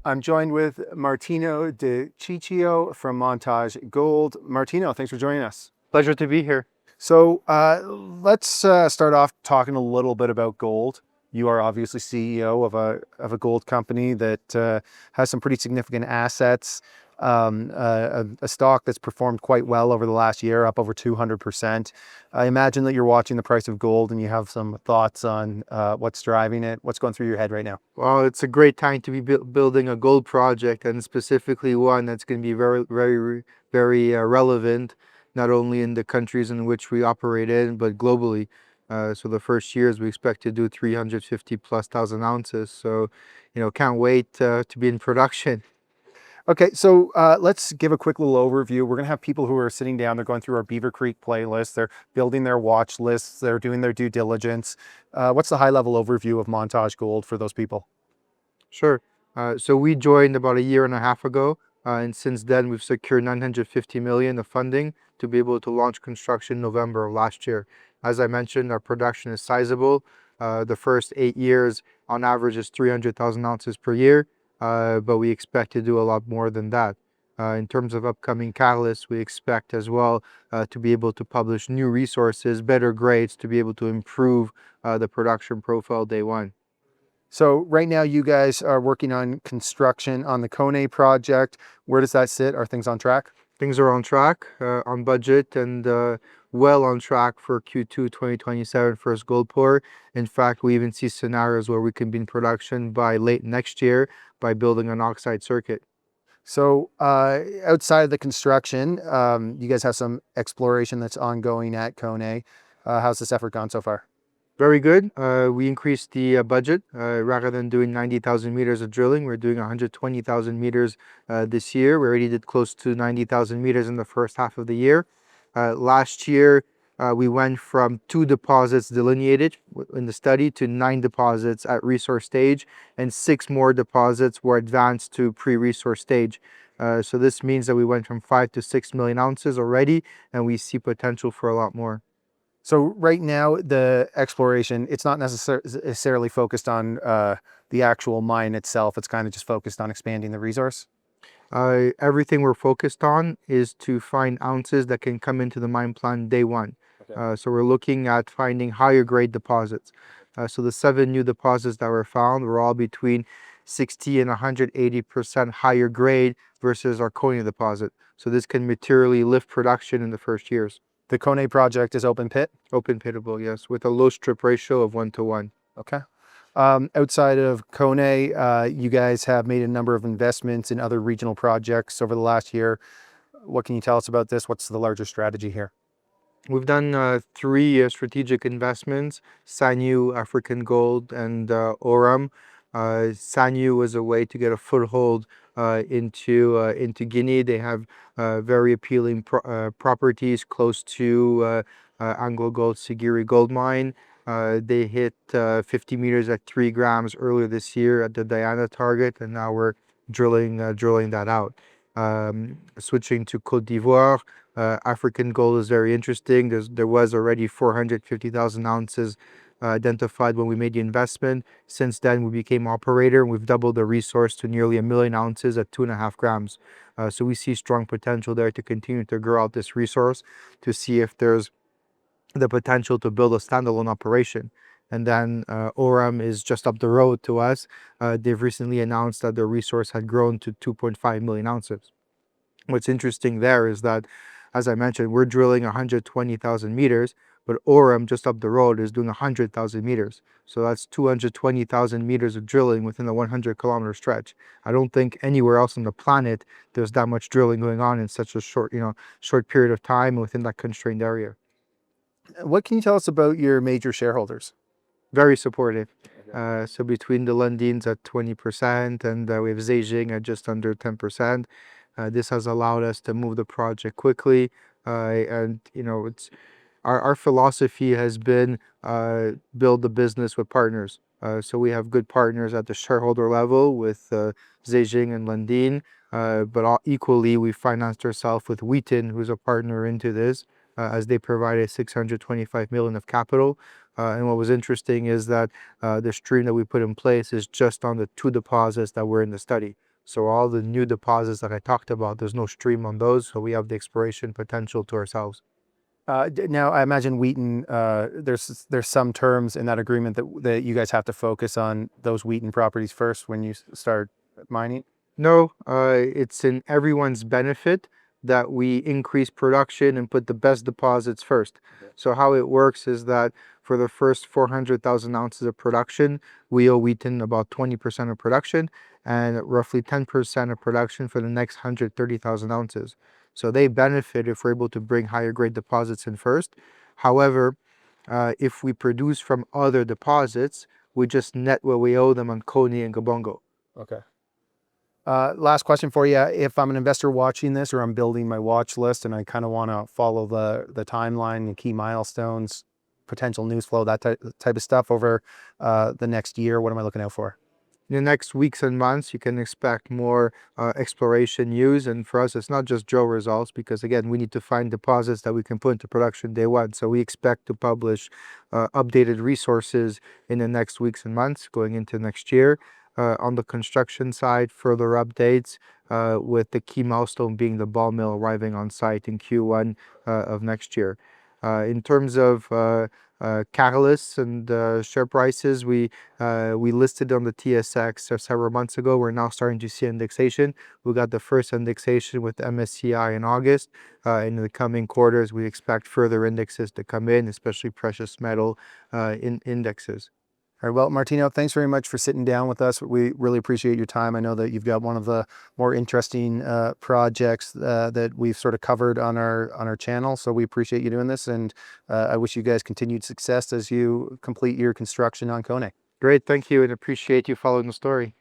I'm joined with Martino De Ciccio from Montage Gold. Martino, thanks for joining us. Pleasure to be here. So let's start off talking a little bit about gold. You are obviously CEO of a gold company that has some pretty significant assets, a stock that's performed quite well over the last year, up over 200%. I imagine that you're watching the price of gold and you have some thoughts on what's driving it. What's going through your head right now? Well, it's a great time to be building a gold project, and specifically one that's going to be very relevant, not only in the countries in which we operate in, but globally. So the first years we expect to do 350,000+ ounces. So, can't wait to be in production. Okay, so let's give a quick little overview. We're going to have people who are sitting down, they're going through our Beaver Creek playlist, they're building their watch lists, they're doing their due diligence. What's the high level overview of Montage Gold for those people? Sure. So we joined about a year and a half ago, and since then we've secured 950 million of funding to be able to launch construction in November of last year. As I mentioned, our production is sizable. The first 8 years on average is 300,000 ounces per year, but we expect to do a lot more than that. In terms of upcoming catalysts, we expect as well to be able to publish new resources, better grades, to be able to improve the production profile day one. So right now you guys are working on construction on the Koné project. Where does that sit? Are things on track? Things are on track, on budget, and well on track for Q2 2027 first gold pour. In fact, we even see scenarios where we can be in production by late next year by building an oxide circuit. So outside of the construction, you guys have some exploration that's ongoing at Koné. How's this effort gone so far? Very good. We increased the budget. Rather than doing 90,000 meters of drilling, we're doing 120,000 meters this year. We already did close to 90,000 meters in the first half of the year. Last year, we went from 2 deposits delineated in the study to 9 deposits at resource stage, and 6 more deposits were advanced to pre-resource stage. So this means that we went from 5 to 6 million ounces already, and we see potential for a lot more. So right now, the exploration, it's not necessarily focused on the actual mine itself. It's kind of just focused on expanding the resource. Everything we're focused on is to find ounces that can come into the mine plan day one. Okay. So we're looking at finding higher grade deposits. So the 7 new deposits that were found were all between 60 and 180% higher grade versus our Koné deposit. So this can materially lift production in the first years. The Koné project is open pit? Open pitable, yes, with a low strip ratio of 1:1. Okay. Outside of Koné, you guys have made a number of investments in other regional projects over the last year. What can you tell us about this? What's the larger strategy here? We've done 3 strategic investments: Sanyu, African Gold, and Oram. Sanyu was a way to get a foothold into Guinea. They have very appealing properties close to Anglo Gold Sigiri gold mine. They hit 50 meters at 3 grams earlier this year at the Diana target, and now we're drilling that out. Switching to Côte d'Ivoire, African Gold is very interesting. There was already 450,000 ounces identified when we made the investment. Since then, we became operator, and we've doubled the resource to nearly 1 million ounces at 2.5 grams. So we see strong potential there to continue to grow out this resource, to see if there's the potential to build a standalone operation. And then Oram is just up the road to us. They've recently announced that their resource had grown to 2.5 million ounces. What's interesting there is that, as I mentioned, we're drilling 120,000 meters, but Oram just up the road is doing 100,000 meters. So that's 220,000 meters of drilling within a 100-kilometer stretch. I don't think anywhere else on the planet there's that much drilling going on in such a short period of time within that constrained area. What can you tell us about your major shareholders? Very supportive. So between the Lundins at 20% and we have Zhejiang at just under 10%. This has allowed us to move the project quickly, and it's our philosophy has been build the business with partners. So we have good partners at the shareholder level with Zhejiang and Lundin, but equally we financed ourselves with Wheaton, who's a partner into this, as they provided 625 million of capital. And what was interesting is that the stream that we put in place is just on the 2 deposits that were in the study. So all the new deposits that I talked about, there's no stream on those, so we have the exploration potential to ourselves. Now, I imagine Wheaton, there's some terms in that agreement that you guys have to focus on those Wheaton properties first when you start mining. No, it's in everyone's benefit that we increase production and put the best deposits first. Okay. So how it works is that for the first 400,000 ounces of production, we owe Wheaton about 20% of production and roughly 10% of production for the next 130,000 ounces. So they benefit if we're able to bring higher grade deposits in first. However, if we produce from other deposits, we just net what we owe them on Coney and Gabongo. Okay. Last question for you. If I'm an investor watching this or I'm building my watch list and I kind of want to follow the timeline and key milestones, potential news flow, that type of stuff over the next year, what am I looking out for? In the next weeks and months, you can expect more exploration news. And for us, it's not just drill results because, again, we need to find deposits that we can put into production day one. So we expect to publish updated resources in the next weeks and months going into next year. On the construction side, further updates with the key milestone being the ball mill arriving on site in Q1 of next year. In terms of catalysts and share prices, we listed on the TSX several months ago. We're now starting to see indexation. We got the first indexation with MSCI in August. In the coming quarters, we expect further indexes to come in, especially precious metal indexes. All right, well, Martino, thanks very much for sitting down with us. We really appreciate your time. I know that you've got one of the more interesting projects that we've sort of covered on our channel. So we appreciate you doing this, and I wish you guys continued success as you complete your construction on Koné. Great, thank you, and appreciate you following the story.